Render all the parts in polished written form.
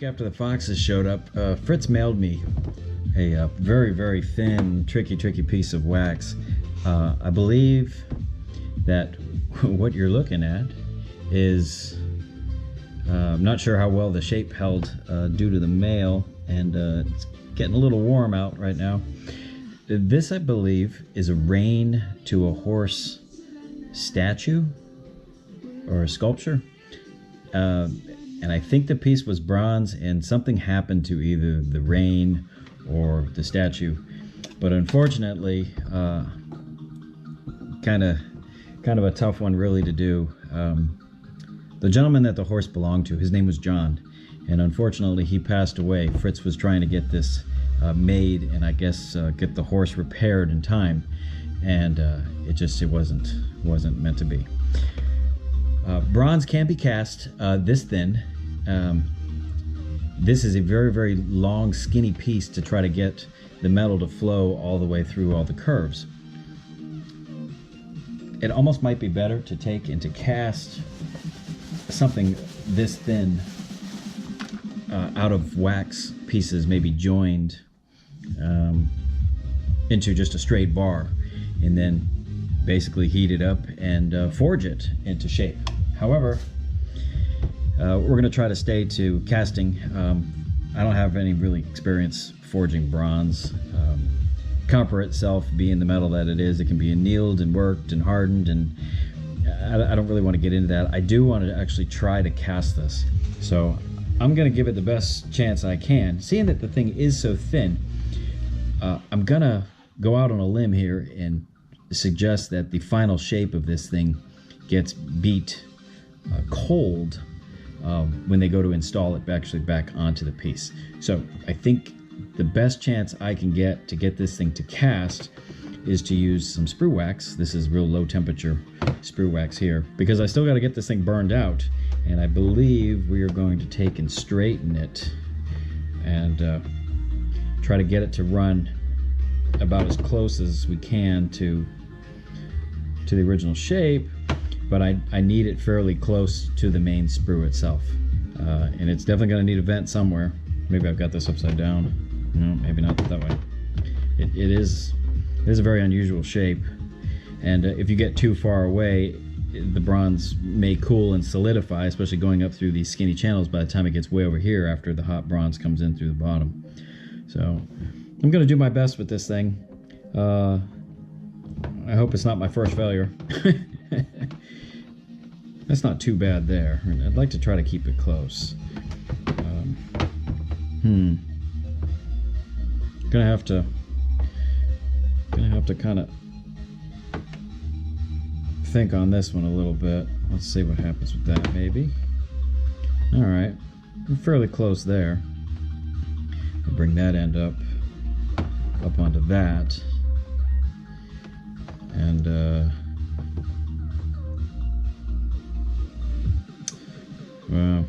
week after the foxes showed up, Fritz mailed me a very, very thin, tricky piece of wax. I believe that what you're looking at is, I'm not sure how well the shape held due to the mail, and it's getting a little warm out right now. This, I believe, is a rein to a horse statue or a sculpture. And I think the piece was bronze, and something happened to either the rein or the statue. But unfortunately, kind of a tough one really to do. The gentleman that the horse belonged to, his name was John, and unfortunately he passed away. Fritz was trying to get this made, and I guess get the horse repaired in time, and it wasn't meant to be. Bronze can be cast this thin. This is a very, very long, skinny piece to try to get the metal to flow all the way through all the curves. It almost might be better to take and to cast something this thin out of wax pieces, maybe joined into just a straight bar, and then basically heat it up and forge it into shape. However, we're going to try to stay to casting. I don't have any really experience forging bronze. Copper itself, being the metal that it is, it can be annealed and worked and hardened, and I don't really want to get into that. I do want to actually try to cast this, so I'm going to give it the best chance I can. Seeing that the thing is so thin, I'm going to go out on a limb here and suggest that the final shape of this thing gets beat cold when they go to install it actually back onto the piece. So I think the best chance I can get to get this thing to cast is to use some sprue wax. This is real low temperature sprue wax here, because I still got to get this thing burned out, and I believe we are going to take and straighten it and try to get it to run about as close as we can to the original shape, but I need it fairly close to the main sprue itself. And it's definitely going to need a vent somewhere. Maybe I've got this upside down. No, maybe not that way. It is a very unusual shape, and if you get too far away, the bronze may cool and solidify, especially going up through these skinny channels by the time it gets way over here after the hot bronze comes in through the bottom. So I'm going to do my best with this thing. I hope it's not my first failure. That's not too bad there. I'd like to try to keep it close. Gonna have to kind of think on this one a little bit. Let's see what happens with that, maybe. All right, I'm fairly close there. I'll bring that end up onto that, and well,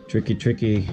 tricky